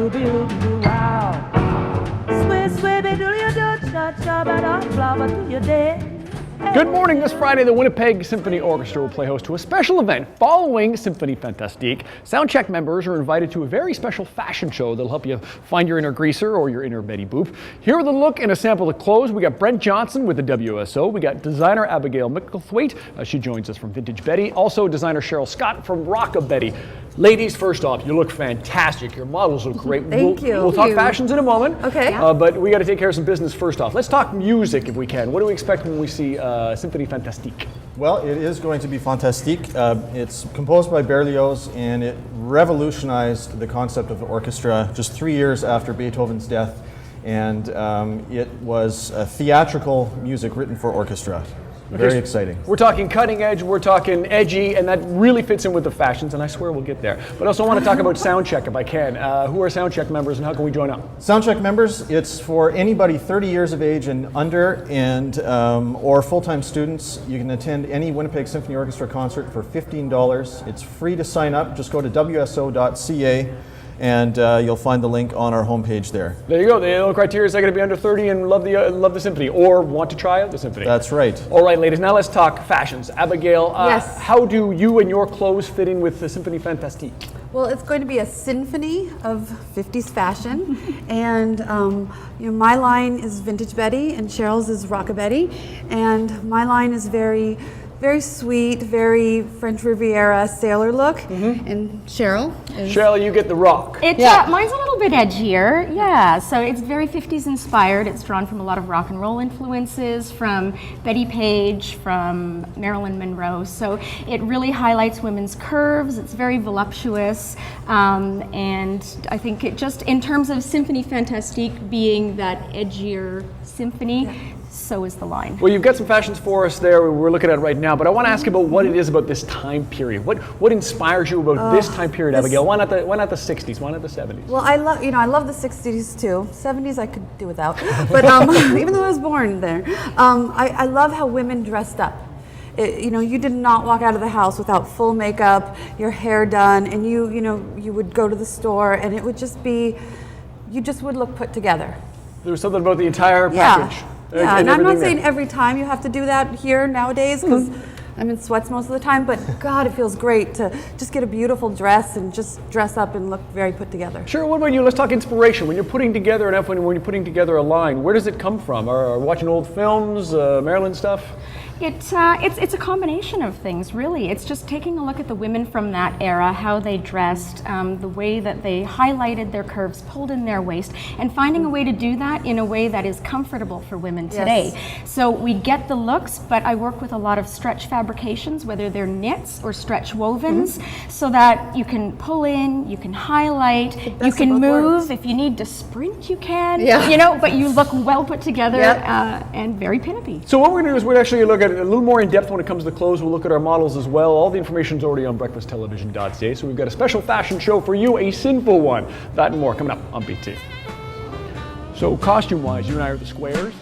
dooby doo wow. Sway sway be do you do cha cha ba da flower to your day. Good morning. This Friday, the Winnipeg Symphony Orchestra will play host to a special event following Sin-phony Fantastique. Soundcheck members are invited to a very special fashion show that'll help you find your inner greaser or your inner Betty Boop. Here with a look and a sample of clothes, we got Brent Johnson with the WSO. We got designer Abigail Micklethwaite. She joins us from Vintage Betty. Also designer Cheryl Scott from Rockabetty. Ladies, first off, you look fantastic. Your models look great. Thank you. We'll talk fashions in a moment. Okay. But we got to take care of some business first off. Let's talk music if we can. What do we expect when we see Sin-phony Fantastique? Well, it is going to be fantastique. It's composed by Berlioz, and it revolutionized the concept of the orchestra just 3 years after Beethoven's death. And it was theatrical music written for orchestra. Very exciting. We're talking cutting edge, we're talking edgy, and that really fits in with the fashions, and I swear we'll get there. But I also want to talk about Soundcheck if I can. Who are Soundcheck members and how can we join up? Soundcheck members, it's for anybody 30 years of age and under, and or full-time students. You can attend any Winnipeg Symphony Orchestra concert for $15. It's free to sign up. Just go to wso.ca. And you'll find the link on our homepage there. There you go. The only criteria is I got to be under 30 and love the symphony, or want to try out the symphony. That's right. All right, ladies. Now let's talk fashions. Abigail, Yes. How do you and your clothes fit in with the Sin-phony Fantastique? Well, it's going to be a symphony of 50s fashion, and my line is Vintage Betty, and Cheryl's is Rockabetty, and my line is very sweet, very French Riviera sailor look, and Cheryl is... Cheryl, you get the rock. Mine's a little bit edgier, yeah. So it's very 50s inspired. It's drawn from a lot of rock and roll influences, from Betty Page, from Marilyn Monroe. So it really highlights women's curves. It's very voluptuous, and I think it just, in terms of Sin-phony Fantastique being that edgier symphony, so is the line. Well, you've got some fashions for us there we're looking at right now, but I want to ask about what it is about this time period. What inspires you about this time period, Abigail? Why not the 60s? Why not the 70s? Well, I love the 60s too. 70s I could do without, but even though I was born there, I love how women dressed up. You did not walk out of the house without full makeup, your hair done, and you would go to the store, and it would just be, you just would look put together. There was something about the entire package. Yeah, and I'm not saying every time you have to do that here nowadays, because I'm in sweats most of the time, but God, it feels great to just get a beautiful dress and just dress up and look very put together. Sure, what about you? Let's talk inspiration. When you're putting together an outfit, when you're putting together a line, where does it come from? Are watching old films, Marilyn stuff? It's a combination of things, really. It's just taking a look at the women from that era, how they dressed, the way that they highlighted their curves, pulled in their waist, and finding a way to do that in a way that is comfortable for women today. Yes. So we get the looks, but I work with a lot of stretch fabrications, whether they're knits or stretch wovens, so that you can pull in, you can highlight, you can move. If you need to sprint, you can, but you look well put together and very pin-uppy. So what we're going to do is we're actually look at a little more in depth when it comes to clothes. We'll look at our models as well. All the information is already on breakfasttelevision.ca. So we've got a special fashion show for you, a sinful one. That and more coming up on BT. So costume-wise, you and I are the squares.